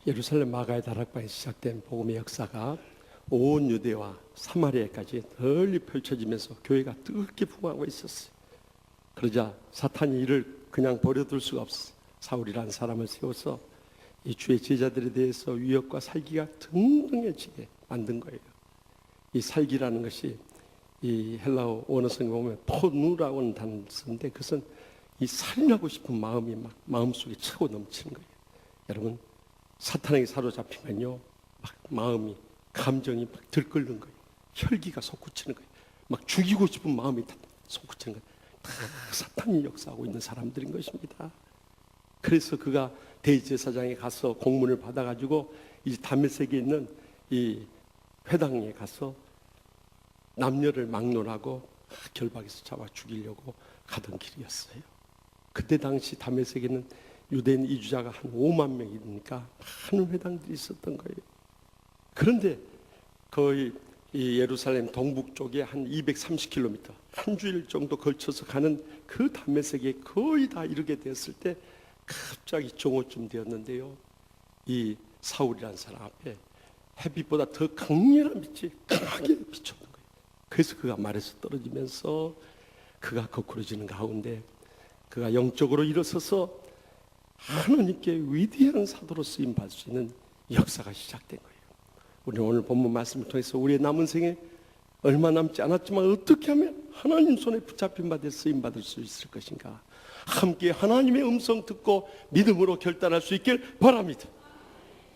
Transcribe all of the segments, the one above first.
예루살렘 마가의 다락방에서 시작된 복음의 역사가 온 유대와 사마리아까지 널리 펼쳐지면서 교회가 뜨겁게 부흥하고 있었어요. 그러자 사탄이 이를 그냥 버려둘 수가 없어 사울이라는 사람을 세워서 이 주의 제자들에 대해서 위협과 살기가 등등해지게 만든 거예요. 이 살기라는 것이 이 헬라어 원어성에 보면 포누라고 하는 단어를 쓰는데 그것은 이 살인하고 싶은 마음이 막 마음속에 차고 넘치는 거예요. 여러분, 사탄에게 사로잡히면요 막 마음이 감정이 막 들끓는 거예요. 혈기가 솟구치는 거예요. 막 죽이고 싶은 마음이 다 솟구치는 거예요. 다 사탄이 역사하고 있는 사람들인 것입니다. 그래서 그가 대제사장에 가서 공문을 받아가지고 이 다메섹에 있는 이 회당에 가서 남녀를 막론하고 결박해서 잡아 죽이려고 가던 길이었어요. 그때 당시 다메섹에는 유대인 이주자가 한 5만 명이니까 많은 회당들이 있었던 거예요. 그런데 거의 이 예루살렘 동북 쪽에 한 230km, 한 주일 정도 걸쳐서 가는 그 다메섹에 거의 다 이르게 됐을 때 갑자기 정오쯤 되었는데요, 이 사울이라는 사람 앞에 햇빛보다 더 강렬한 빛이 강하게 비쳤는 거예요. 그래서 그가 말에서 떨어지면서 그가 거꾸러지는 가운데 그가 영적으로 일어서서 하나님께 위대한 사도로 쓰임 받을 수 있는 역사가 시작된 거예요. 우리는 오늘 본문 말씀을 통해서 우리의 남은 생에 얼마 남지 않았지만 어떻게 하면 하나님 손에 붙잡힌 바 돼 쓰임 받을 수 있을 것인가, 함께 하나님의 음성 듣고 믿음으로 결단할 수 있길 바랍니다.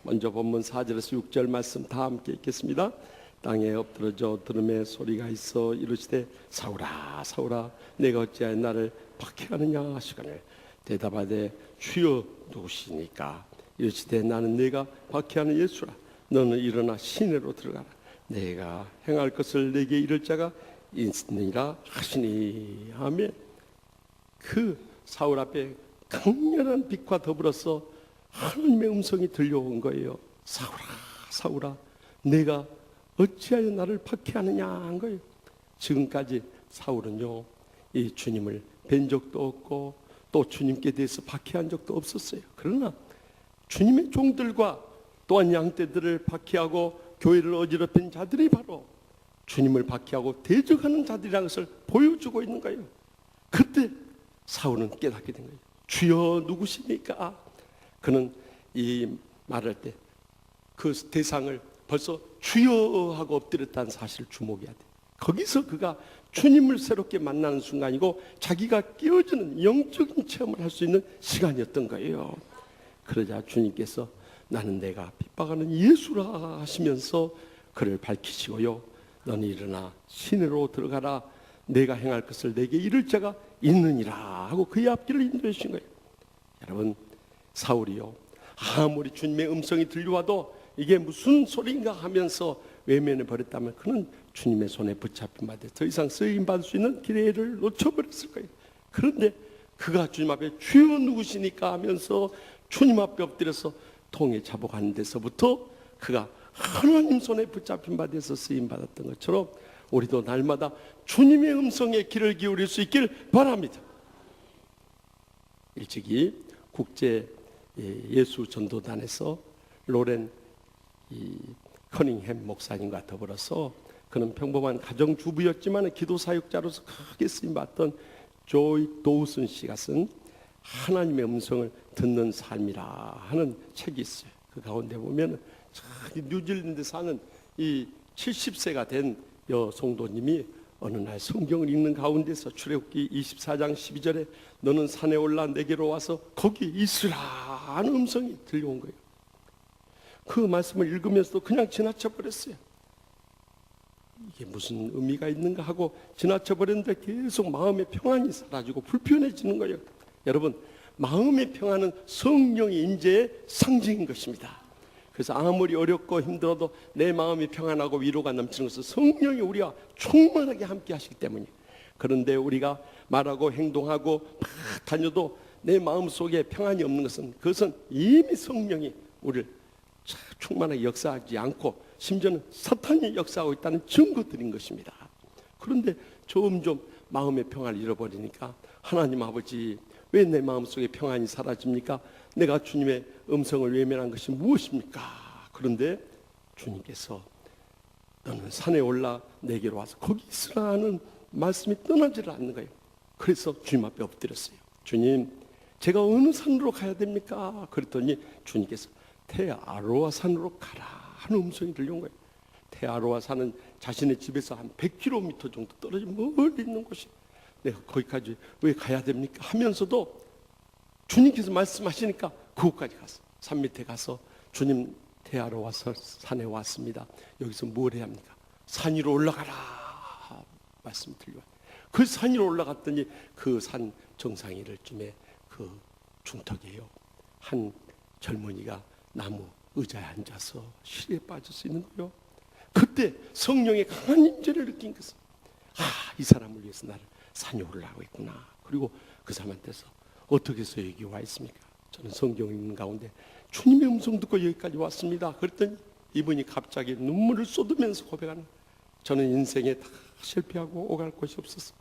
먼저 본문 4절에서 6절 말씀 다 함께 읽겠습니다. 땅에 엎드러져 들음에 소리가 있어 이르시되 사울아 사울아 내가 어찌하여 나를 박해하느냐 하시거늘 대답하되 주여 누구시니까 이르시되 나는 내가 박해하는 예수라. 너는 일어나 시내로 들어가라. 내가 행할 것을 내게 이를 자가 있으니라 하시니. 아멘. 그 사울 앞에 강렬한 빛과 더불어서 하나님의 음성이 들려온 거예요. 사울아 사울아 내가 어찌하여 나를 박해하느냐 한 거예요. 지금까지 사울은요 이 주님을 뵌 적도 없고 또 주님께 대해서 박해한 적도 없었어요. 그러나 주님의 종들과 또한 양떼들을 박해하고 교회를 어지럽힌 자들이 바로 주님을 박해하고 대적하는 자들이라는 것을 보여주고 있는 거예요. 그때 사울은 깨닫게 된 거예요. 주여 누구십니까? 그는 이 말할 때 그 대상을 벌써 주여 하고 엎드렸다는 사실을 주목해야 돼요. 거기서 그가 주님을 새롭게 만나는 순간이고 자기가 깨어지는 영적인 체험을 할 수 있는 시간이었던 거예요. 그러자 주님께서 나는 내가 핍박하는 예수라 하시면서 그를 밝히시고요, 너는 일어나 시내로 들어가라. 내가 행할 것을 내게 이를 자가 있느니라 하고 그의 앞길을 인도해 주신 거예요. 여러분, 사울이요 아무리 주님의 음성이 들려와도 이게 무슨 소리인가 하면서 외면해 버렸다면 그는 주님의 손에 붙잡힌 바 돼 더 이상 쓰임 받을 수 있는 기회를 놓쳐버렸을 거예요. 그런데 그가 주님 앞에 주여 누구시니까 하면서 주님 앞에 엎드려서 통에 잡아가는 데서부터 그가 하나님 손에 붙잡힌 바 돼서 쓰임 받았던 것처럼 우리도 날마다 주님의 음성에 귀를 기울일 수 있길 바랍니다. 일찍이 국제 예수 전도단에서 로렌 커닝햄 목사님과 더불어서 그는 평범한 가정주부였지만 기도 사역자로서 크게 쓰임받던 조이 도우슨 씨가 쓴 하나님의 음성을 듣는 삶이라 하는 책이 있어요. 그 가운데 보면 뉴질랜드 사는 이 70세가 된 여성도님이 어느 날 성경을 읽는 가운데서 출애굽기 24장 12절에 너는 산에 올라 내게로 와서 거기 있으라 하는 음성이 들려온 거예요. 그 말씀을 읽으면서도 그냥 지나쳐 버렸어요. 이게 무슨 의미가 있는가 하고 지나쳐 버렸는데 계속 마음의 평안이 사라지고 불편해지는 거예요. 여러분, 마음의 평안은 성령의 임재의 상징인 것입니다. 그래서 아무리 어렵고 힘들어도 내 마음이 평안하고 위로가 넘치는 것은 성령이 우리와 충만하게 함께 하시기 때문이에요. 그런데 우리가 말하고 행동하고 다녀도 내 마음속에 평안이 없는 것은 그것은 이미 성령이 우리를 충만하게 역사하지 않고 심지어는 사탄이 역사하고 있다는 증거들인 것입니다. 그런데 점점 마음의 평안을 잃어버리니까 하나님 아버지 왜 내 마음속에 평안이 사라집니까? 내가 주님의 음성을 외면한 것이 무엇입니까? 그런데 주님께서 너는 산에 올라 내게로 와서 거기 있으라는 말씀이 떠나지를 않는 거예요. 그래서 주님 앞에 엎드렸어요. 주님, 제가 어느 산으로 가야 됩니까? 그랬더니 주님께서 테아로아 산으로 가라 하는 음성이 들려온 거예요. 테아로아 산은 자신의 집에서 한 100km 정도 떨어진 멀리 있는 곳이, 내가 거기까지 왜 가야 됩니까? 하면서도 주님께서 말씀하시니까 그곳까지 갔어. 산 밑에 가서 주님, 테아로아 산에 왔습니다. 여기서 뭘 해야 합니까? 산 위로 올라가라 말씀 들려와요. 그 산 위로 올라갔더니 그 산 정상 이를 쯤에 그 중턱이에요. 한 젊은이가 나무 의자에 앉아서 실에 빠져 있는 거예요. 그때 성령의 강한 임재를 느낀 것은, 이 사람을 위해서 나를 산에 올라가고 있구나. 그리고 그 사람한테서 어떻게 해서 여기 와 있습니까? 저는 성경 읽는 가운데 주님의 음성 듣고 여기까지 왔습니다. 그랬더니 이분이 갑자기 눈물을 쏟으면서 고백하는, 저는 인생에 다 실패하고 오갈 곳이 없어서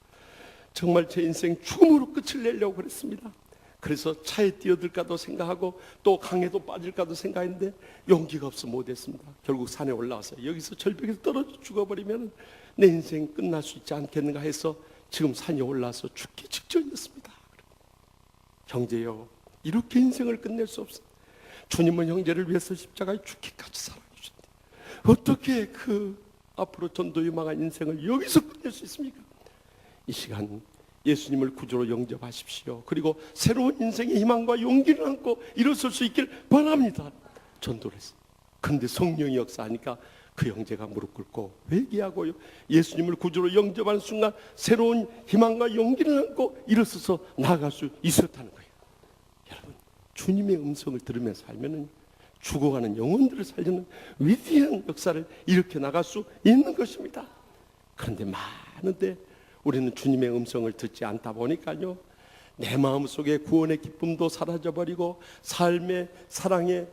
정말 제 인생 죽음으로 끝을 내려고 그랬습니다. 그래서 차에 뛰어들까도 생각하고 또 강에도 빠질까도 생각했는데 용기가 없어 못했습니다. 결국 산에 올라와서 여기서 절벽에서 떨어져 죽어버리면 내 인생 끝날 수 있지 않겠는가 해서 지금 산에 올라와서 죽기 직전이었습니다. 형제여, 이렇게 인생을 끝낼 수 없어. 주님은 형제를 위해서 십자가에 죽기까지 사랑해주셨대. 어떻게 그 앞으로 전도 유망한 인생을 여기서 끝낼 수 있습니까? 이 시간 예수님을 구주로 영접하십시오. 그리고 새로운 인생의 희망과 용기를 안고 일어설 수 있길 바랍니다. 전도를 했어요. 그런데 성령이 역사하니까 그 형제가 무릎 꿇고 회개하고요, 예수님을 구주로 영접하는 순간 새로운 희망과 용기를 안고 일어서서 나아갈 수 있었다는 거예요. 여러분, 주님의 음성을 들으면서 살면은 죽어가는 영혼들을 살리는 위대한 역사를 일으켜 나갈 수 있는 것입니다. 그런데 많은데 우리는 주님의 음성을 듣지 않다 보니까요, 내 마음속에 구원의 기쁨도 사라져버리고 삶의 사랑의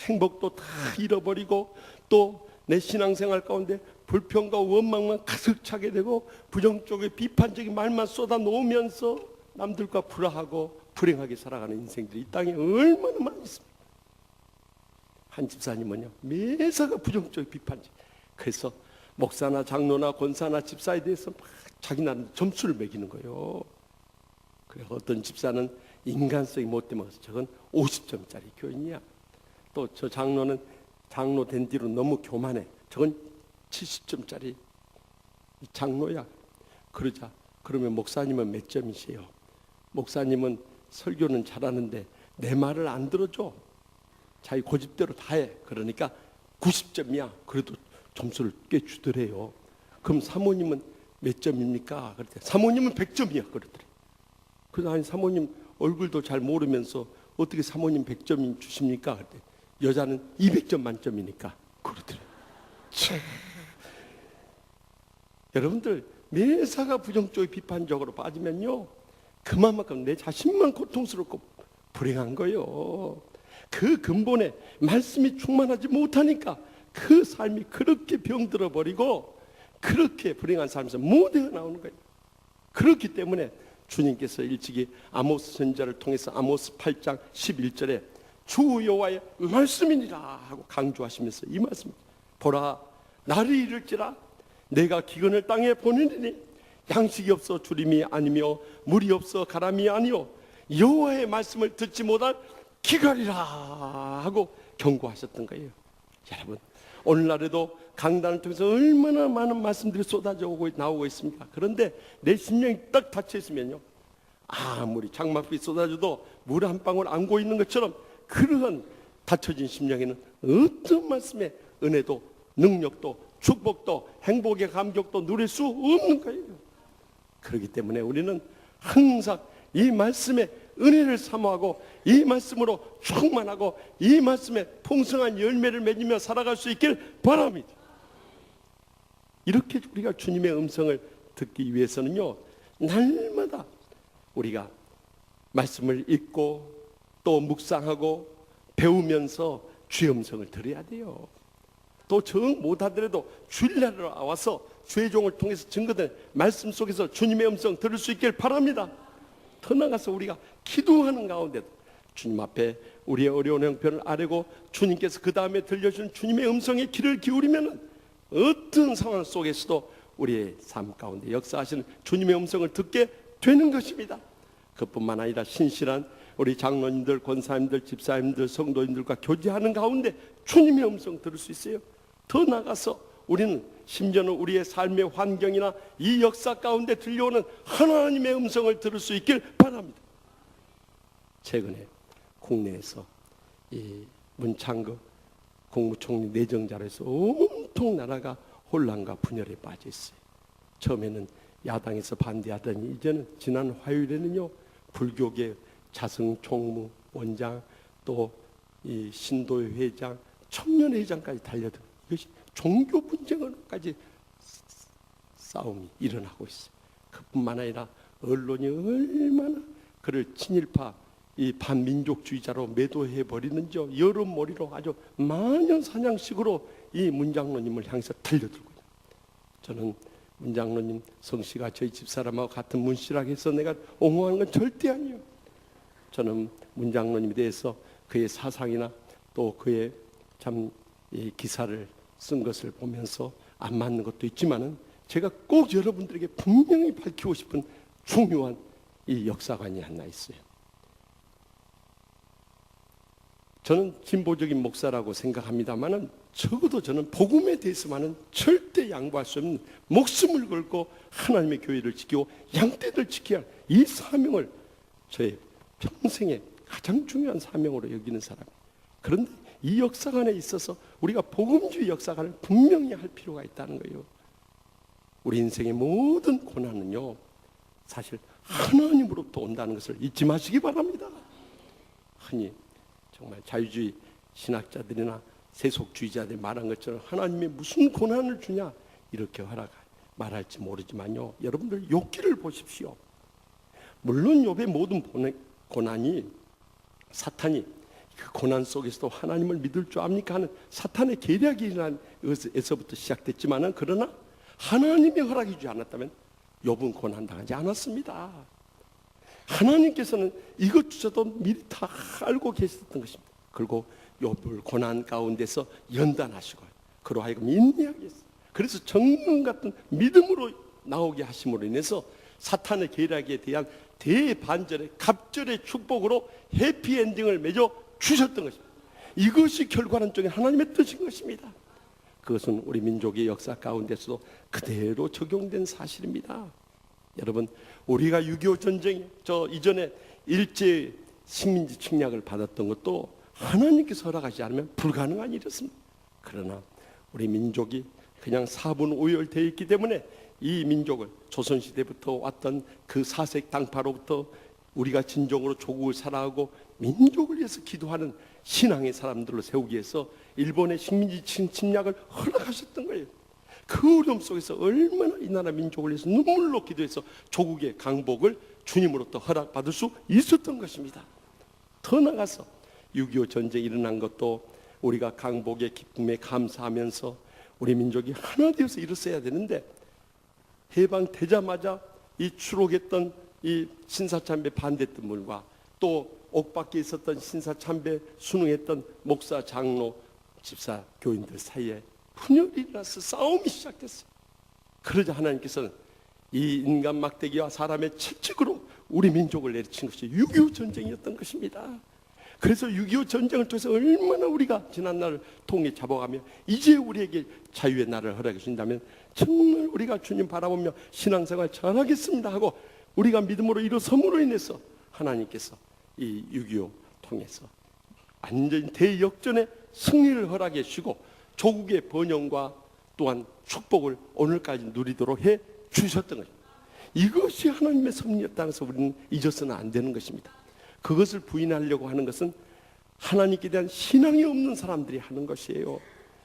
행복도 다 잃어버리고 또 내 신앙생활 가운데 불평과 원망만 가득 차게 되고 부정적인 비판적인 말만 쏟아 놓으면서 남들과 불화하고 불행하게 살아가는 인생들이 이 땅에 얼마나 많이 있습니까? 한 집사님은요, 매사가 부정적인 비판적. 그래서 목사나 장로나 권사나 집사에 대해서 막 자기 나름 점수를 매기는 거예요. 그래, 어떤 집사는 인간성이 못돼 먹어서 저건 50점짜리 교인이야. 또 저 장로는 장로 된 뒤로 너무 교만해. 저건 70점짜리 장로야. 그러면 목사님은 몇 점이세요? 목사님은 설교는 잘하는데 내 말을 안 들어줘. 자기 고집대로 다 해. 그러니까 90점이야. 그래도 점수를 꽤 주더래요. 그럼 사모님은 몇 점입니까? 그랬더니 사모님은 100점이야. 그러더래. 그래서 아니, 사모님 얼굴도 잘 모르면서 어떻게 사모님 100점 주십니까? 그랬더니 여자는 200점 만점이니까. 그러더래. 여러분들, 매사가 부정적인 비판적으로 빠지면요, 그만큼 내 자신만 고통스럽고 불행한 거예요. 그 근본에 말씀이 충만하지 못하니까 그 삶이 그렇게 병들어 버리고 그렇게 불행한 삶에서 못 헤어나오는 거예요. 그렇기 때문에 주님께서 일찍이 아모스 선지자를 통해서 아모스 8장 11절에 주 여호와의 말씀이니라 하고 강조하시면서 이 말씀, 보라 날이 이를지라 내가 기근을 땅에 보내리니 양식이 없어 주림이 아니며 물이 없어 가람이 아니요 여호와의 말씀을 듣지 못할 기갈이라 하고 경고하셨던 거예요. 여러분, 오늘날에도 강단을 통해서 얼마나 많은 말씀들이 쏟아져 오고 나오고 있습니까? 그런데 내 심령이 딱 닫혀 있으면요, 아무리 장막비 쏟아져도 물 한 방울 안 고이는 것처럼 그러한 닫혀진 심령에는 어떤 말씀의 은혜도 능력도 축복도 행복의 감격도 누릴 수 없는 거예요. 그렇기 때문에 우리는 항상 이 말씀의 은혜를 사모하고 이 말씀으로 충만하고 이 말씀에 풍성한 열매를 맺으며 살아갈 수 있길 바랍니다. 이렇게 우리가 주님의 음성을 듣기 위해서는요, 날마다 우리가 말씀을 읽고 또 묵상하고 배우면서 주의 음성을 들어야 돼요. 또 정 못하더라도 주일날에 와서 주의 종을 통해서 증거된 말씀 속에서 주님의 음성 들을 수 있길 바랍니다. 더 나아가서 우리가 기도하는 가운데도 주님 앞에 우리의 어려운 형편을 아뢰고 주님께서 그 다음에 들려준 주님의 음성에 귀를 기울이면 어떤 상황 속에서도 우리의 삶 가운데 역사하시는 주님의 음성을 듣게 되는 것입니다. 그뿐만 아니라 신실한 우리 장로님들, 권사님들, 집사님들, 성도님들과 교제하는 가운데 주님의 음성 들을 수 있어요. 더 나아가서 우리는 심지어는 우리의 삶의 환경이나 이 역사 가운데 들려오는 하나님의 음성을 들을 수 있길 바랍니다. 최근에 국내에서 이 문창극 국무총리 내정자로 해서 온통 나라가 혼란과 분열에 빠져 있어요. 처음에는 야당에서 반대하더니 이제는 지난 화요일에는요, 불교계 자승 총무 원장, 또 이 신도회 회장, 청년회장까지 달려들고 이것이 종교 분쟁으로까지 싸움이 일어나고 있어요. 그뿐만 아니라 언론이 얼마나 그를 친일파 이 반민족주의자로 매도해 버리는지요. 여론몰이로 아주 마녀사냥식으로 이 문장로님을 향해서 달려들고 있어요. 저는 문장로님 성씨가 저희 집사람하고 같은 문씨라고 해서 내가 옹호하는 건 절대 아니에요. 저는 문장로님에 대해서 그의 사상이나 또 그의 참 이 기사를 쓴 것을 보면서 안 맞는 것도 있지만은 제가 꼭 여러분들에게 분명히 밝히고 싶은 중요한 이 역사관이 하나 있어요. 저는 진보적인 목사라고 생각합니다만은 적어도 저는 복음에 대해서만은 절대 양보할 수 없는 목숨을 걸고 하나님의 교회를 지키고 양떼를 지켜야 할 이 사명을 저의 평생의 가장 중요한 사명으로 여기는 사람이에요. 그런데 이 역사관에 있어서 우리가 복음주의 역사관을 분명히 할 필요가 있다는 거예요. 우리 인생의 모든 고난은요, 사실 하나님으로부터 온다는 것을 잊지 마시기 바랍니다. 흔히 정말 자유주의 신학자들이나 세속주의자들이 말한 것처럼 하나님이 무슨 고난을 주냐 이렇게 말할지 모르지만요, 여러분들 욥기를 보십시오. 물론 욥의 모든 고난이 사탄이 그 고난 속에서도 하나님을 믿을 줄 압니까 하는 사탄의 계략이 일어난 것에서부터 시작됐지만은, 그러나 하나님의 허락이 주지 않았다면 욥은 고난당하지 않았습니다. 하나님께서는 이것 주셔도 미리 다 알고 계셨던 것입니다. 그리고 욥을 고난 가운데서 연단하시고 그로 하여금 인내하게 했어요. 그래서 정금 같은 믿음으로 나오게 하심으로 인해서 사탄의 계략에 대한 대반전의 갑절의 축복으로 해피엔딩을 맺어 주셨던 것입니다. 이것이 결과론적인 하나님의 뜻인 것입니다. 그것은 우리 민족의 역사 가운데서도 그대로 적용된 사실입니다. 여러분, 우리가 6.25 전쟁 저 이전에 일제 식민지 침략을 받았던 것도 하나님께서 허락하지 않으면 불가능한 일이었습니다. 그러나 우리 민족이 그냥 사분오열되어 있기 때문에 이 민족을 조선시대부터 왔던 그 사색 당파로부터 우리가 진정으로 조국을 사랑하고 민족을 위해서 기도하는 신앙의 사람들을 세우기 위해서 일본의 식민지 침략을 허락하셨던 거예요. 그 어려움 속에서 얼마나 이 나라 민족을 위해서 눈물로 기도해서 조국의 강복을 주님으로부터 허락받을 수 있었던 것입니다. 더 나아가서 6.25 전쟁이 일어난 것도 우리가 강복의 기쁨에 감사하면서 우리 민족이 하나 되어서 일었어야 되는데, 해방되자마자 이 추록했던 이 신사참배 반대했던 분과 또 옥밖에 있었던 신사참배 순응했던 목사, 장로, 집사, 교인들 사이에 분열이 일어나서 싸움이 시작됐어요. 그러자 하나님께서는 이 인간 막대기와 사람의 채찍으로 우리 민족을 내리친 것이 6.25 전쟁이었던 것입니다. 그래서 6.25 전쟁을 통해서 얼마나 우리가 지난 날을 통해 잡아가며 이제 우리에게 자유의 날을 허락해 주신다면 정말 우리가 주님 바라보며 신앙생활 잘하겠습니다 하고 우리가 믿음으로 일어섬으로 인해서 하나님께서 이 6.25 통해서 완전히 대역전의 승리를 허락해 주시고 조국의 번영과 또한 축복을 오늘까지 누리도록 해 주셨던 것입니다. 이것이 하나님의 섭리였다는 것을 우리는 잊어서는 안 되는 것입니다. 그것을 부인하려고 하는 것은 하나님께 대한 신앙이 없는 사람들이 하는 것이에요.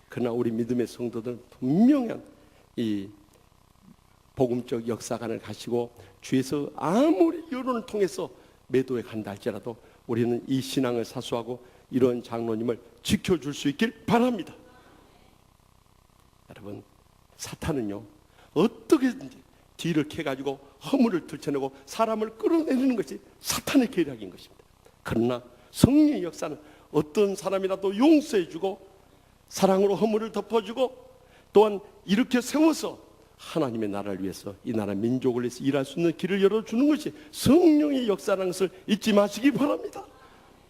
그러나 우리 믿음의 성도들은 분명한 이 복음적 역사관을 가시고 주에서 아무리 여론을 통해서 매도해 간다 할지라도 우리는 이 신앙을 사수하고 이런 장로님을 지켜줄 수 있길 바랍니다. 여러분, 사탄은요 어떻게든지 뒤를 캐가지고 허물을 들춰내고 사람을 끌어내리는 것이 사탄의 계략인 것입니다. 그러나 성령의 역사는 어떤 사람이라도 용서해주고 사랑으로 허물을 덮어주고 또한 이렇게 세워서 하나님의 나라를 위해서 이 나라 민족을 위해서 일할 수 있는 길을 열어주는 것이 성령의 역사라는 것을 잊지 마시기 바랍니다.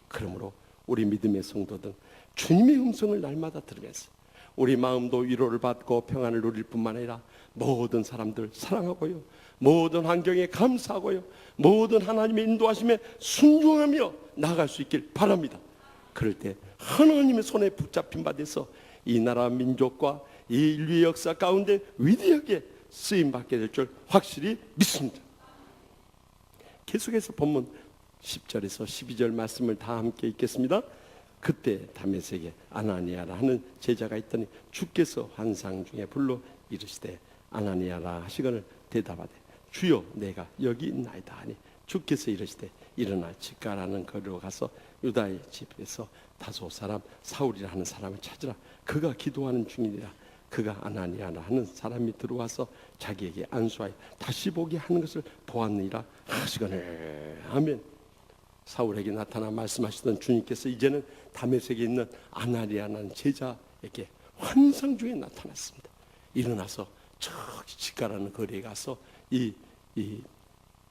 그러므로 우리 믿음의 성도들 주님의 음성을 날마다 들으면서 우리 마음도 위로를 받고 평안을 누릴 뿐만 아니라 모든 사람들 사랑하고요, 모든 환경에 감사하고요, 모든 하나님의 인도하심에 순종하며 나아갈 수 있길 바랍니다. 그럴 때 하나님의 손에 붙잡힌 바 돼서 이 나라 민족과 이 인류의 역사 가운데 위대하게 쓰임받게 될 줄 확실히 믿습니다. 계속해서 본문 10절에서 12절 말씀을 다 함께 읽겠습니다. 그때 다메섹에 아나니아라 하는 제자가 있더니 주께서 환상 중에 불러 이르시되 아나니아라 하시거늘 대답하되 주여 내가 여기 있나이다 하니 주께서 이르시되 일어나 집가라는 거리로 가서 유다의 집에서 다소 사람 사울이라 하는 사람을 찾으라. 그가 기도하는 중이니라. 그가 아나니아라 하는 사람이 들어와서 자기에게 안수하여 다시 보게 하는 것을 보았느니라 하시거늘. 아멘. 사울에게 나타나 말씀하시던 주님께서 이제는 다메섹에 있는 아나니아라는 제자에게 환상 중에 나타났습니다. 일어나서 저기 집가라는 거리에 가서 이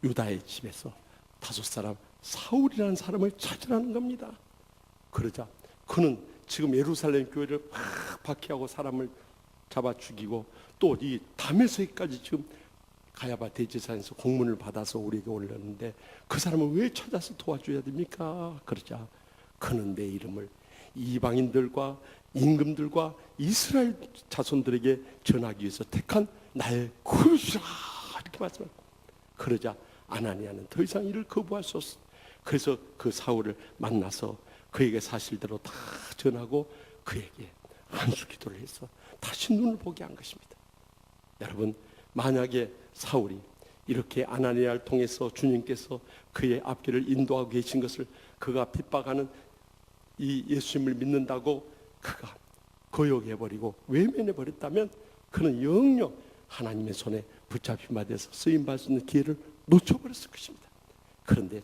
유다의 집에서 다섯 사람 사울이라는 사람을 찾으라는 겁니다. 그러자 그는 지금 예루살렘 교회를 막 박해하고 사람을 잡아 죽이고 또 이 다메섹까지 지금 가야바 대제사장에서 공문을 받아서 우리에게 올렸는데 그 사람을 왜 찾아서 도와줘야 됩니까? 그러자 그는 내 이름을 이방인들과 임금들과 이스라엘 자손들에게 전하기 위해서 택한 나의 그릇이라 이렇게 말씀합니다. 그러자 아나니아는 더 이상 이를 거부할 수 없어. 그래서 그 사울을 만나서 그에게 사실대로 다 전하고 그에게 안수 기도를 해서 다시 눈을 보게 한 것입니다. 여러분, 만약에 사울이 이렇게 아나니아를 통해서 주님께서 그의 앞길을 인도하고 계신 것을 그가 핍박하는 이 예수님을 믿는다고 그가 거역해버리고 외면해버렸다면 그는 영영 하나님의 손에 붙잡힌 바 돼서 쓰임받을 수 있는 기회를 놓쳐버렸을 것입니다. 그런데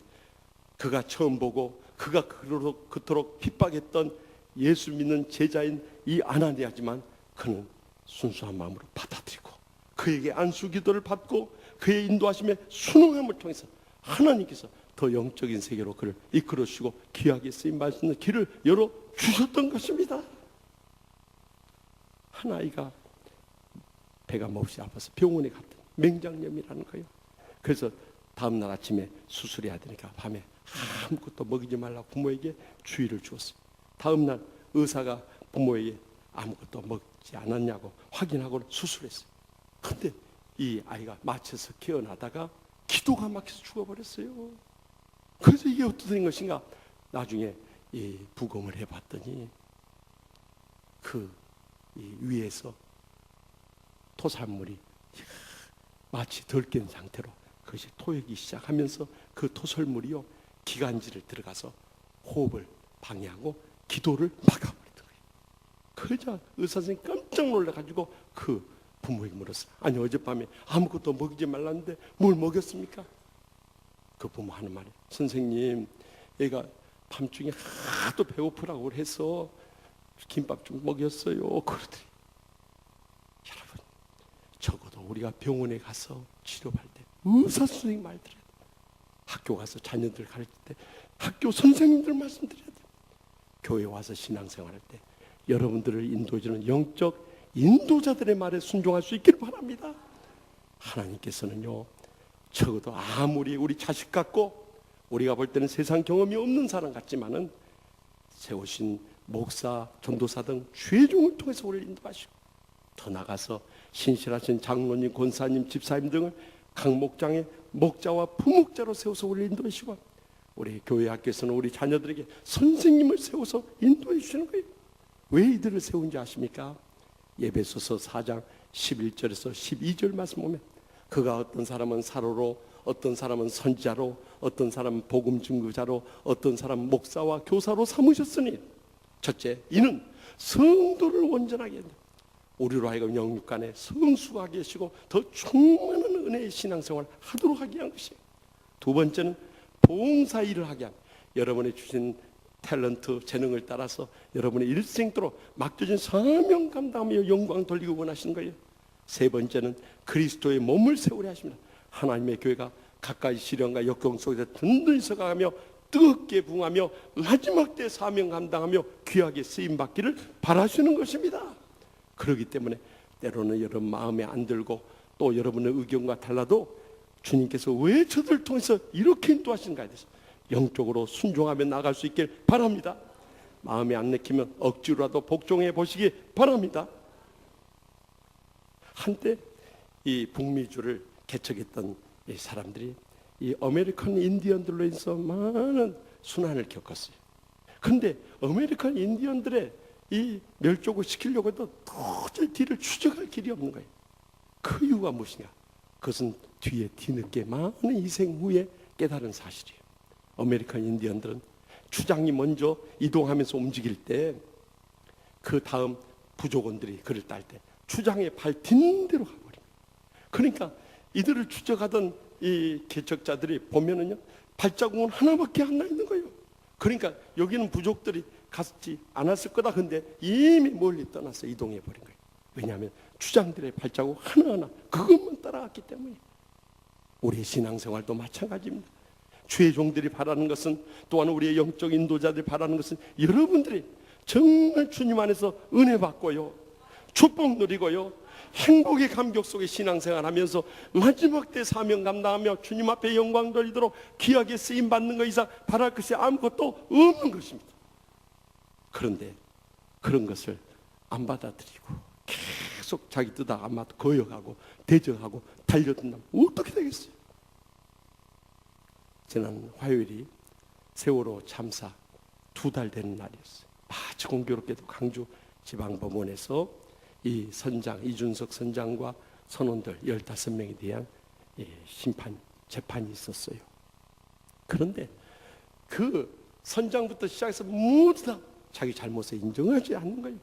그가 처음 보고 그가 그토록 핍박했던 예수 믿는 제자인 이 아나니아지만 그는 순수한 마음으로 받아들이고 그에게 안수 기도를 받고 그의 인도하심에 순응함을 통해서 하나님께서 더 영적인 세계로 그를 이끌어 주시고 귀하게 쓰임받을 수 있는 길을 열어주셨던 것입니다. 한 아이가 배가 몹시 아파서 병원에 갔더니 맹장염이라는 거예요. 그래서 다음날 아침에 수술해야 되니까 밤에 아무것도 먹이지 말라고 부모에게 주의를 주었어요. 다음날 의사가 부모에게 아무것도 먹지 않았냐고 확인하고 수술했어요. 근데 이 아이가 맞춰서 깨어나다가 기도가 막혀서 죽어버렸어요. 그래서 이게 어떻게 된 것인가? 나중에 이 부검을 해봤더니 이 위에서 토산물이 마치 덜 깬 상태로 그것이 토하기 시작하면서 그 토설물이요 기관지를 들어가서 호흡을 방해하고 기도를 막아버리던 거예요. 그러자 의사 선생님이 깜짝 놀라가지고 그 부모에게 물었어요. 아니 어젯밤에 아무것도 먹이지 말랐는데 뭘 먹였습니까? 그 부모 하는 말이 선생님 애가 밤중에 하도 배고프라고 해서 김밥 좀 먹였어요. 그러더니 여러분 적어도 우리가 병원에 가서 치료할 때 의사 선생님 말 들어야 돼요. 학교 가서 자녀들 가르칠 때 학교 선생님들 말씀 드려야 돼요. 교회 와서 신앙생활할 때 여러분들을 인도해주는 영적 인도자들의 말에 순종할 수 있기를 바랍니다. 하나님께서는요 적어도 아무리 우리 자식 같고 우리가 볼 때는 세상 경험이 없는 사람 같지만은 세우신 목사, 전도사 등 죄종을 통해서 우리를 인도하시고 더 나가서 신실하신 장로님, 권사님, 집사님 등을 각 목장의 목자와 부목자로 세워서 우리를 인도하시고 우리 교회 학교에서는 우리 자녀들에게 선생님을 세워서 인도해 주시는 거예요. 왜 이들을 세운지 아십니까? 에베소서 4장 11절에서 12절 말씀 보면 그가 어떤 사람은 사로로 어떤 사람은 선지자로 어떤 사람은 복음 증거자로 어떤 사람은 목사와 교사로 삼으셨으니 첫째 이는 성도를 온전하게 한다. 우리로 하여금 영육 간에 성숙하게 하시고 더 충만한 은혜의 신앙생활을 하도록 하게 한 것이에요. 두 번째는 봉사 일을 하게 합니다. 여러분이 주신 탤런트, 재능을 따라서 여러분의 일생도록 맡겨진 사명 감당하며 영광 돌리고 원하시는 거예요. 세 번째는 그리스도의 몸을 세우려 하십니다. 하나님의 교회가 가까이 시련과 역경 속에서 든든히 서가며 뜨겁게 부응하며 마지막 때 사명 감당하며 귀하게 쓰임받기를 바라시는 것입니다. 그렇기 때문에 때로는 여러분 마음에 안 들고 또 여러분의 의견과 달라도 주님께서 왜 저들을 통해서 이렇게 인도하시는가에 대해서 영적으로 순종하며 나갈 수 있길 바랍니다. 마음에 안 내키면 억지로라도 복종해 보시기 바랍니다. 한때 이 북미주를 개척했던 이 사람들이 이 아메리칸 인디언들로 인해서 많은 순환을 겪었어요. 그런데 아메리칸 인디언들의 이 멸족을 시키려고 해도 도저히 뒤를 추적할 길이 없는 거예요. 그 이유가 무엇이냐? 그것은 뒤에 뒤늦게 많은 희생 후에 깨달은 사실이에요. 아메리칸 인디언들은 추장이 먼저 이동하면서 움직일 때 그 다음 부족원들이 그를 딸 때 추장의 발 딘대로 가버립니다. 그러니까 이들을 추적하던 이 개척자들이 보면은요 발자국은 하나밖에 안 나 있는 거예요. 그러니까 여기는 부족들이 갔지 않았을 거다. 근데 이미 멀리 떠나서 이동해 버린 거예요. 왜냐하면 추장들의 발자국 하나하나 그것만 따라갔기 때문에. 우리의 신앙생활도 마찬가지입니다. 주의 종들이 바라는 것은, 또한 우리의 영적 인도자들이 바라는 것은 여러분들이 정말 주님 안에서 은혜 받고요, 축복 누리고요, 행복의 감격 속에 신앙생활 하면서 마지막 때 사명 감당하며 주님 앞에 영광 돌리도록 귀하게 쓰임 받는 것 이상 바랄 것이 아무것도 없는 것입니다. 그런데 그런 것을 안 받아들이고 계속 자기 뜻 안 맞고 거역하고 대적하고 달려든다면 어떻게 되겠어요? 지난 화요일이 세월호 참사 2달 되는 날이었어요. 아주 공교롭게도 강주 지방법원에서 이 선장 이준석 선장과 선원들 15명에 대한 심판 재판이 있었어요. 그런데 그 선장부터 시작해서 모두 다 자기 잘못을 인정하지 않는 거예요.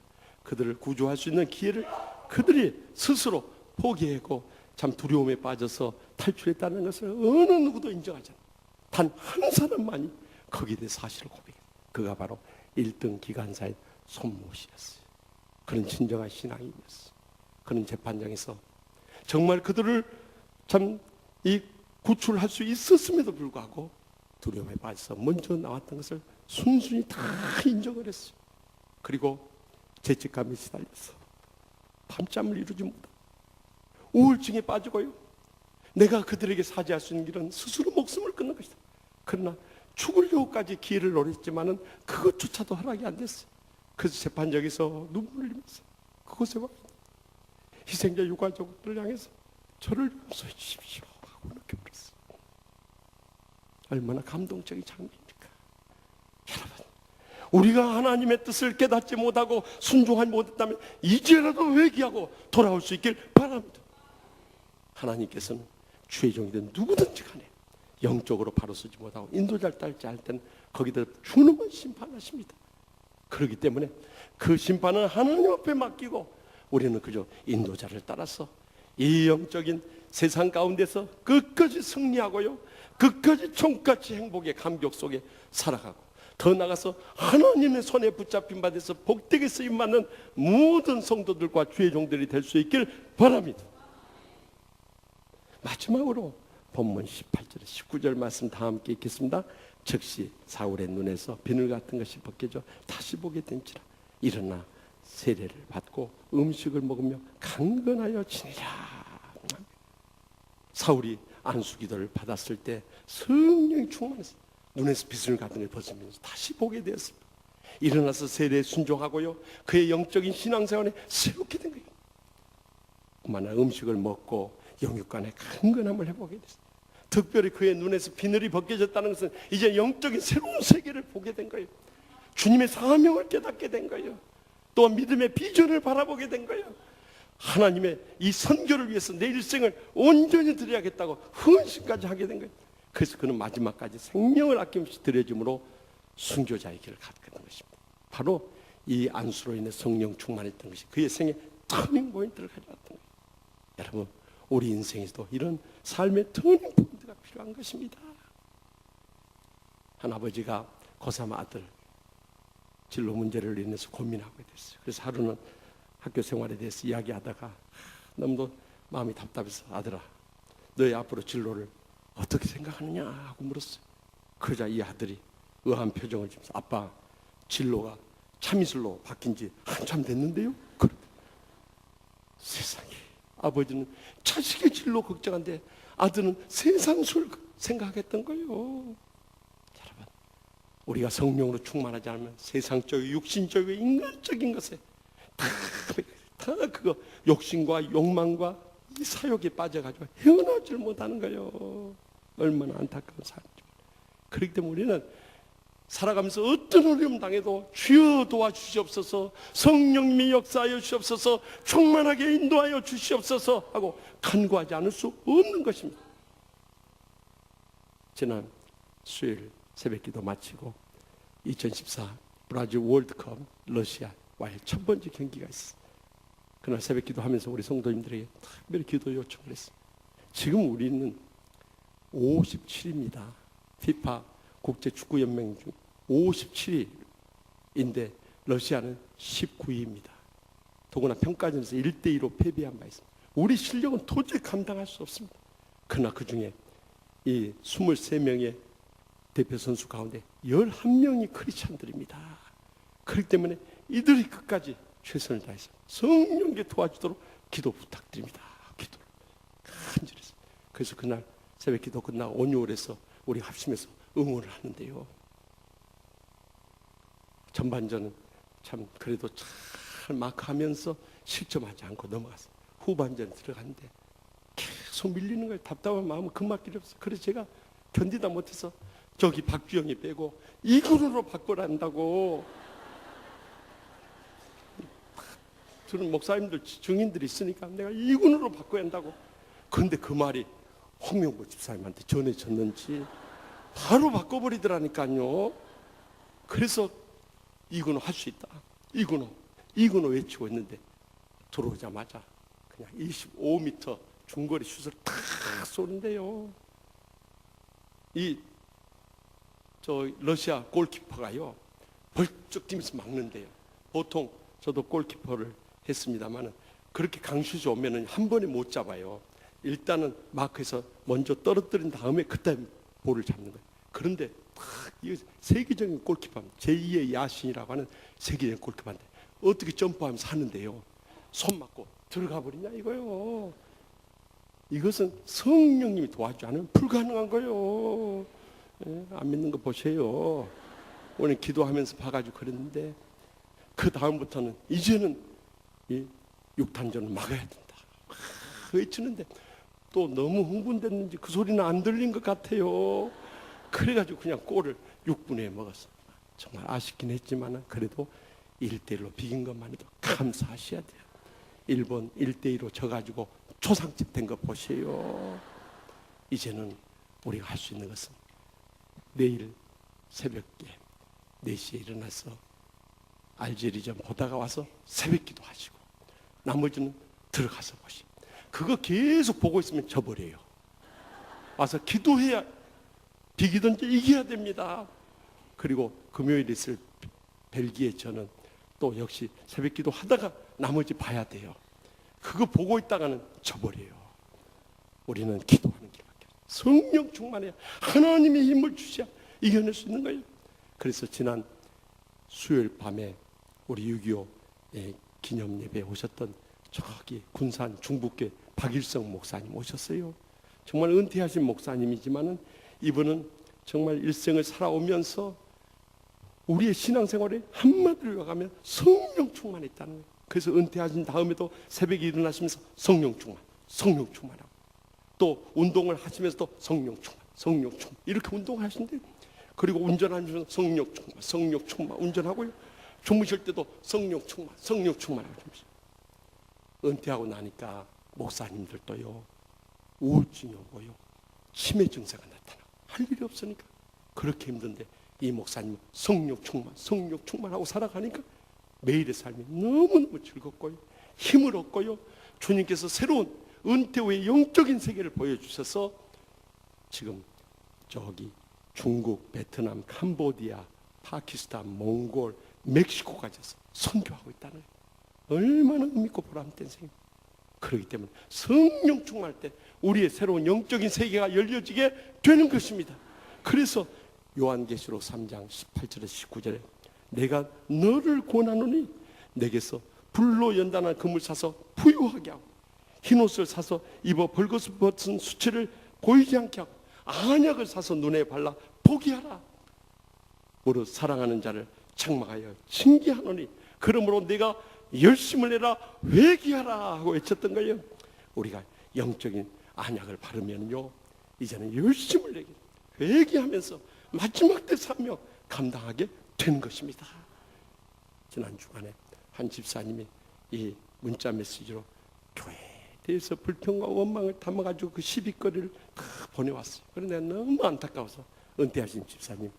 그들을 구조할 수 있는 기회를 그들이 스스로 포기하고 참 두려움에 빠져서 탈출했다는 것을 어느 누구도 인정하지 않아요. 단 한 사람만이 거기에 대해 사실을 고백해요. 그가 바로 1등 기관사인 손모 씨였어요. 그런 진정한 신앙인이었어요. 그런 재판장에서 정말 그들을 참 이 구출할 수 있었음에도 불구하고 두려움에 빠져서 먼저 나왔던 것을 순순히 다 인정을 했어요. 그리고 죄책감에 시달려서 밤잠을 이루지 못하고 우울증에 빠지고요, 내가 그들에게 사죄할 수 있는 길은 스스로 목숨을 끊는 것이다. 그러나 죽으려고까지 기회를 노렸지만은 그것조차도 허락이 안 됐어요. 그래서 재판장에서 눈물을 흘리면서 그곳에 와 희생자 유가족들을 향해서 저를 용서해 주십시오 하고 이렇게 물었어요. 얼마나 감동적인 장면입니까? 여러분, 우리가 하나님의 뜻을 깨닫지 못하고 순종하지 못했다면 이제라도 회개하고 돌아올 수 있길 바랍니다. 하나님께서는 주의 종이든 누구든지 간에 영적으로 바로 서지 못하고 인도자를 따르지 않을 때는 거기다 주님은 심판하십니다. 그렇기 때문에 그 심판은 하나님 앞에 맡기고 우리는 그저 인도자를 따라서 이 영적인 세상 가운데서 끝까지 승리하고요, 끝까지 총같이 행복의 감격 속에 살아가고, 더 나아가서 하나님의 손에 붙잡힌 바 돼서 복되게 쓰임받는 모든 성도들과 주의 종들이 될 수 있길 바랍니다. 마지막으로 본문 18절 19절 말씀 다 함께 읽겠습니다. 즉시 사울의 눈에서 비늘 같은 것이 벗겨져 다시 보게 된지라 일어나 세례를 받고 음식을 먹으며 강건하여 지내라. 사울이 안수기도를 받았을 때 성령이 충만해서 눈에서 비늘 같은 걸 벗으면서 다시 보게 되었습니다. 일어나서 세례에 순종하고요, 그의 영적인 신앙생활에 새롭게 된 거예요. 그만한 음식을 먹고 영육간의 강건함을 회복하게 됐어요. 특별히 그의 눈에서 비늘이 벗겨졌다는 것은 이제 영적인 새로운 세계를 보게 된 거예요. 주님의 사명을 깨닫게 된 거예요. 또한 믿음의 비전을 바라보게 된 거예요. 하나님의 이 선교를 위해서 내 일생을 온전히 드려야겠다고 헌신까지 하게 된 거예요. 그래서 그는 마지막까지 생명을 아낌없이 드려줌으로 순교자의 길을 갔던 것입니다. 바로 이 안수로 인해 성령 충만했던 것이 그의 생의 터닝 포인트를 가져왔던 거예요. 여러분, 우리 인생에서도 이런 삶의 터닝 포인트가 필요한 것입니다. 한 아버지가 고3 아들 진로 문제를 인해서 고민하게 됐어요. 그래서 하루는 학교 생활에 대해서 이야기하다가 너무도 마음이 답답해서 아들아, 너의 앞으로 진로를 어떻게 생각하느냐 하고 물었어요. 그러자 이 아들이 의아한 표정을 지면서 아빠, 진로가 참이슬로 바뀐 지 한참 됐는데요. 그래. 세상에, 아버지는 자식의 진로 걱정한데 아들은 세상 술 생각했던 거예요. 여러분, 우리가 성령으로 충만하지 않으면 세상적이고 육신적이고 인간적인 것에 다 그거 욕심과 욕망과 이 사욕에 빠져가지고 헤어나오질 못하는 거예요. 얼마나 안타까운 삶이죠. 그렇기 때문에 우리는 살아가면서 어떤 어려움 당해도 주여 도와주시옵소서, 성령님이 역사하여 주시옵소서, 충만하게 인도하여 주시옵소서 하고 간구하지 않을 수 없는 것입니다. 지난 수요일 새벽기도 마치고 2014 브라질 월드컵 러시아와의 첫 번째 경기가 있어요. 그날 새벽기도 하면서 우리 성도님들에게 특별히 기도 요청을 했어요. 지금 우리는 57입니다. 피파 국제축구연맹 중 57위인데 러시아는 19위입니다. 더구나 평가전에서 1대2로 패배한 바 있습니다. 우리 실력은 도저히 감당할 수 없습니다. 그러나 그 중에 이 23명의 대표 선수 가운데 11명이 크리스찬들입니다. 그렇기 때문에 이들이 끝까지 최선을 다해서 성령께 도와주도록 기도 부탁드립니다. 기도를 간절히 했어요. 그래서 그날 새벽 기도 끝나고 온유홀에서 우리 합심해서 응원을 하는데요. 전반전은 참 그래도 잘 마크하면서 실점하지 않고 넘어갔어요. 후반전에 들어갔는데 계속 밀리는 거예요. 답답한 마음은 금방 길이 없어요. 그래서 제가 견디다 못해서 저기 박주영이 빼고 이군으로 바꾸란다고. 저는 목사님들 증인들이 있으니까 내가 이군으로 바꿔야 한다고. 그런데 그 말이 홍명보 집사님한테 전해졌는지 바로 바꿔버리더라니까요. 그래서 이군호 할 수 있다, 이군호 외치고 있는데 들어오자마자 그냥 25m 중거리 슛을 탁 쏘는데요. 저 러시아 골키퍼가요 벌쩍 뛰면서 막는데요. 보통 저도 골키퍼를 했습니다만은 그렇게 강슛이 오면은 한 번에 못 잡아요. 일단은 마크에서 먼저 떨어뜨린 다음에 그때 볼을 잡는 거예요. 그런데 이 세계적인 골키퍼입니다. 제2의 야신이라고 하는 세계적인 골키퍼인데 어떻게 점프하면서 하는데요. 손 맞고 들어가 버리냐 이거요. 이것은 성령님이 도와주지 않으면 불가능한 거예요. 예, 안 믿는 거 보세요. 오늘 기도하면서 봐가지고 그랬는데 그 다음부터는 이제는 이 육탄전을 막아야 된다 외치는데 또 너무 흥분됐는지 그 소리는 안 들린 것 같아요. 그래가지고 그냥 골을 6분에 먹었어. 정말 아쉽긴 했지만 그래도 1대1로 비긴 것만 해도 감사하셔야 돼요. 일본 1대2로 져가지고 초상집 된 거 보세요. 이제는 우리가 할 수 있는 것은 내일 새벽에 4시에 일어나서 알제리전 보다가 와서 새벽기도 하시고 나머지는 들어가서 보시고 그거 계속 보고 있으면 져버려요. 와서 기도해야 비기든지 이겨야 됩니다. 그리고 금요일 있을 벨기에전은 또 역시 새벽기도 하다가 나머지 봐야 돼요. 그거 보고 있다가는 져버려요. 우리는 기도하는 길밖에 없어요. 성령 충만해야 하나님의 힘을 주셔야 이겨낼 수 있는 거예요. 그래서 지난 수요일 밤에 우리 6.25 기념 예배에 오셨던 저기 군산 중북교회 박일성 목사님 오셨어요. 정말 은퇴하신 목사님이지만은 이분은 정말 일생을 살아오면서 우리의 신앙생활에 한마디로 가면 성령 충만했다는 거예요. 그래서 은퇴하신 다음에도 새벽에 일어나시면서 성령 충만하고 또 운동을 하시면서도 성령 충만 이렇게 운동을 하신대요. 그리고 운전하면서 성령 충만 운전하고요. 주무실 때도 성령 충만하고 주무세요. 은퇴하고 나니까 목사님들도요 우울증이 오고요 치매 증세가 나타나고 할 일이 없으니까 그렇게 힘든데 이 목사님은 성령 충만하고 살아가니까 매일의 삶이 너무너무 즐겁고요 힘을 얻고요 주님께서 새로운 은퇴 후의 영적인 세계를 보여주셔서 지금 저기 중국, 베트남, 캄보디아, 파키스탄, 몽골, 멕시코 가서 선교하고 있다는 거예요. 얼마나 의미있고 보람된 생입니다. 그렇기 때문에 성령 충만할 때 우리의 새로운 영적인 세계가 열려지게 되는 것입니다. 그래서 요한계시록 3장 18절에 19절에 내가 너를 권하노니 내게서 불로 연단한 금을 사서 부유하게 하고 흰옷을 사서 입어 벌거벗은 벗은 수치를 보이지 않게 하고 안약을 사서 눈에 발라 보게 하라. 무릇 사랑하는 자를 책망하여 징계하노니 그러므로 내가 열심을 내라 회개하라 하고 외쳤던 거예요. 우리가 영적인 안약을 바르면요 이제는 열심을 내게 회개하면서 마지막 때 사명 감당하게 되는 것입니다. 지난 주간에 한 집사님이 이 문자 메시지로 교회에 대해서 불평과 원망을 담아가지고 그 시비거리를 다 보내왔어요. 그런데 너무 안타까워서 은퇴하신 집사님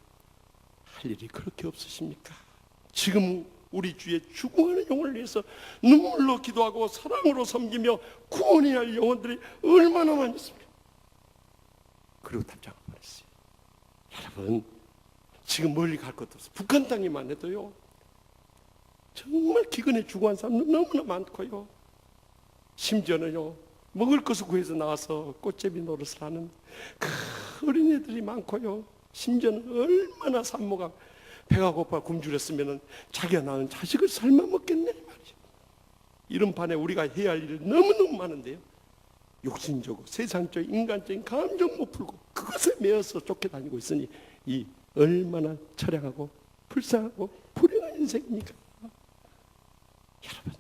할 일이 그렇게 없으십니까? 지금 우리 주의 죽어가는 영혼을 위해서 눈물로 기도하고 사랑으로 섬기며 구원해야 할 영혼들이 얼마나 많이 있습니까? 그리고 답장을 보냈어요. 여러분 지금 멀리 갈 것도 없어요. 북한 땅에만 해도요 정말 기근에 죽어간 사람은 너무나 많고요. 심지어는요 먹을 것을 구해서 나와서 꽃제비 노릇을 하는 그 어린애들이 많고요. 심지어는 얼마나 산모가 배가 고파 굶주렸으면 자기가 낳은 자식을 삶아 먹겠네 말이죠. 이런 반에 우리가 해야 할 일이 너무너무 많은데요 욕심적으로 세상적 인간적인 감정 못 풀고 그것에 매여서 쫓겨다니고 있으니 이 얼마나 처량하고 불쌍하고 불행한 인생입니까? 여러분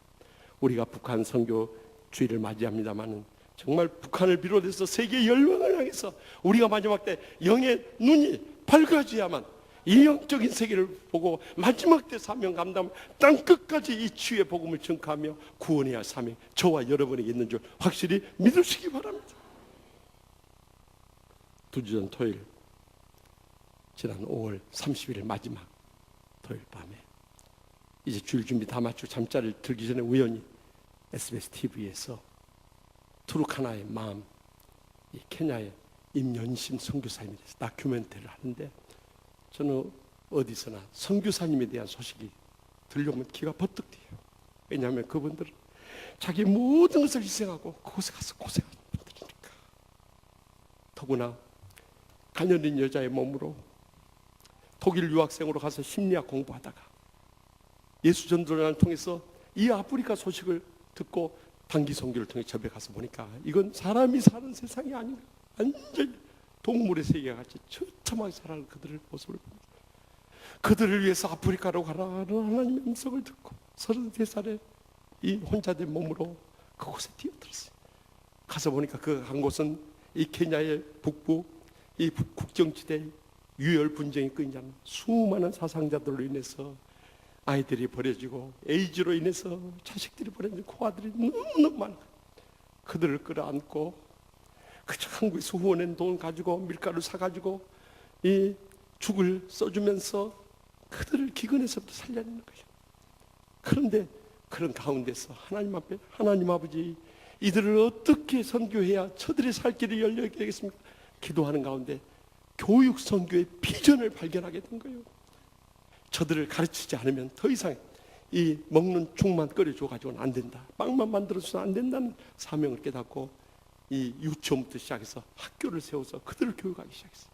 우리가 북한 선교 주의를 맞이합니다마는 정말 북한을 비롯해서 세계 열방을 향해서 우리가 마지막 때 영의 눈이 밝아져야만 이 영적인 세계를 보고 마지막 때 사명 감당 땅끝까지 이 치유의 복음을 전가하며 구원해야 할 사명 저와 여러분에게 있는 줄 확실히 믿으시기 바랍니다. 2주 전 토요일 지난 5월 30일 마지막 토요일 밤에 이제 주일 준비 다 마치고 잠자리를 들기 전에 우연히 SBS TV에서 투르카나의 마음 이 케냐의 임연심 선교사님에 대해서 다큐멘터리를 하는데 저는 어디서나 선교사님에 대한 소식이 들려오면 기가 버뜩 뛰어요. 왜냐하면 그분들은 자기 모든 것을 희생하고 그곳에 가서 고생하는 분들이니까. 더구나 가녀린 여자의 몸으로 독일 유학생으로 가서 심리학 공부하다가 예수 전도를 통해서 이 아프리카 소식을 듣고 단기 선교를 통해 접해 가서 보니까 이건 사람이 사는 세상이 아닌가. 완전히 동물의 세계와 같이 처참하게 살아가는 그들의 모습을 봅니다. 그들을 위해서 아프리카로 가라는 하나님의 음성을 듣고 33살에 이 혼자 된 몸으로 그곳에 뛰어들었어요. 가서 보니까 그 한 곳은 이 케냐의 북부 이 국경지대 유혈 분쟁이 끊이지 수많은 사상자들로 인해서 아이들이 버려지고 에이즈로 인해서 자식들이 버려지고 그 아들이 너무너무 많아요. 그들을 끌어안고 그저 한국에서 후원한 돈 가지고 밀가루 사가지고 이 죽을 써주면서 그들을 기근에서부터 살려내는 거예요. 그런데 그런 가운데서 하나님 앞에 하나님 아버지 이들을 어떻게 선교해야 저들의 살 길이 열리게 되겠습니까? 기도하는 가운데 교육 선교의 비전을 발견하게 된 거예요. 저들을 가르치지 않으면 더 이상 이 먹는 죽만 끓여줘 가지고는 안 된다. 빵만 만들어줘서 안 된다는 사명을 깨닫고 이 유치원부터 시작해서 학교를 세워서 그들을 교육하기 시작했어요.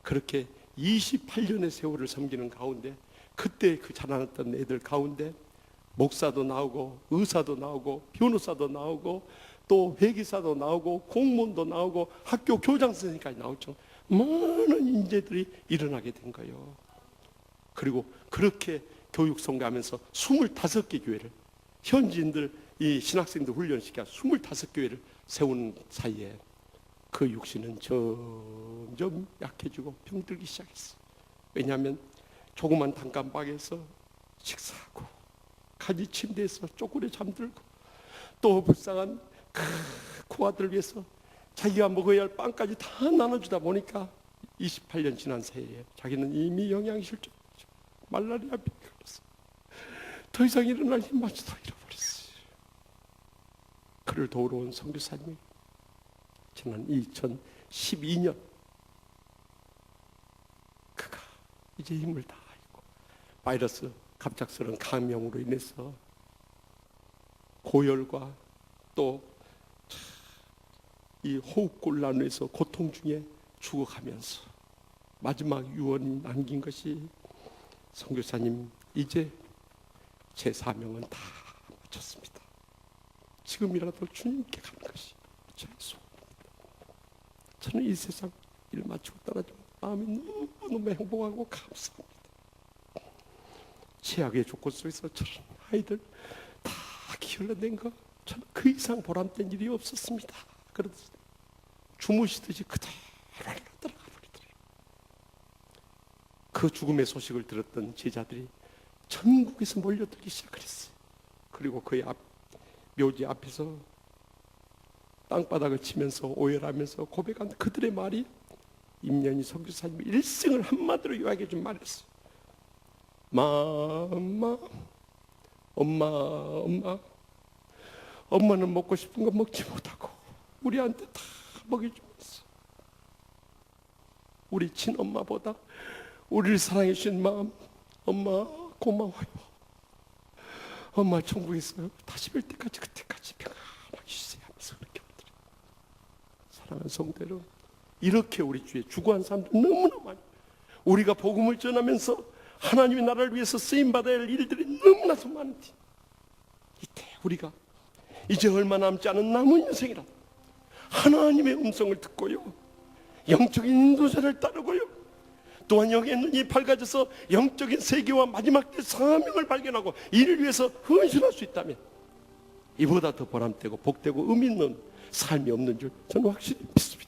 그렇게 28년의 세월을 섬기는 가운데 그때 그 자라났던 애들 가운데 목사도 나오고 의사도 나오고 변호사도 나오고 또 회계사도 나오고 공무원도 나오고 학교 교장 선생님까지 나오죠. 많은 인재들이 일어나게 된 거예요. 그리고 그렇게 교육 선교하면서 25개 교회를 현지인들 이 신학생들 훈련시켜 25교회를 세우는 사이에 그 육신은 점점 약해지고 병들기 시작했어요. 왜냐하면 조그만 단칸방에서 식사하고 가지 침대에서 쪼그려 잠들고 또 불쌍한 그 아들을 위해서 자기가 먹어야 할 빵까지 다 나눠주다 보니까 28년 지난 새해에 자기는 이미 영양실조 말라리아 병이 걸렸어요. 더 이상 일어날 힘마저도 잃어버렸어요. 그를 도우러 온 선교사님이 지난 2012년 그가 이제 힘을 다 잃고 바이러스 갑작스러운 감염으로 인해서 고열과 또 이 호흡곤란에서 고통 중에 죽어가면서 마지막 유언이 남긴 것이, 선교사님 이제 제 사명은 다 마쳤습니다. 지금이라도 주님께 가는 것이 제 소원입니다. 저는 이 세상 일 마치고 떠나지만 마음이 너무너무 행복하고 감사합니다. 최악의 조건 속에서 저런 아이들 다 키워낸 거, 저는 그 이상 보람된 일이 없었습니다. 그러듯이 주무시듯이 그대로 들어가 버리더래요. 그 죽음의 소식을 들었던 제자들이 전국에서 몰려들기 시작했어요. 그리고 그의 묘지 앞에서 땅바닥을 치면서 오열하면서 고백한 그들의 말이 임년희 선교사님이 일생을 한마디로 요약해 준 말이었어요. 엄마는 먹고 싶은 거 먹지 못하고 우리한테 다 먹여주면서 우리 친엄마보다 우리를 사랑해 주신 마음, 엄마 고마워요. 엄마 천국에서 다시 뵐 때까지 그때까지 평안하게 주세요 하면서 그렇게 오더래요. 사랑하는 성도 여러분, 이렇게 우리 주에 주구한 사람들 너무나 많이, 우리가 복음을 전하면서 하나님의 나라를 위해서 쓰임받아야 할 일들이 너무나도 많은데, 이때 우리가 이제 얼마 남지 않은 남은 인생이라 하나님의 음성을 듣고요, 영적인 인도자를 따르고요, 또한 영의 눈이 밝아져서 영적인 세계와 마지막 때 사명을 발견하고 이를 위해서 헌신할 수 있다면 이보다 더 보람되고 복되고 의미 있는 삶이 없는 줄 저는 확실히 믿습니다.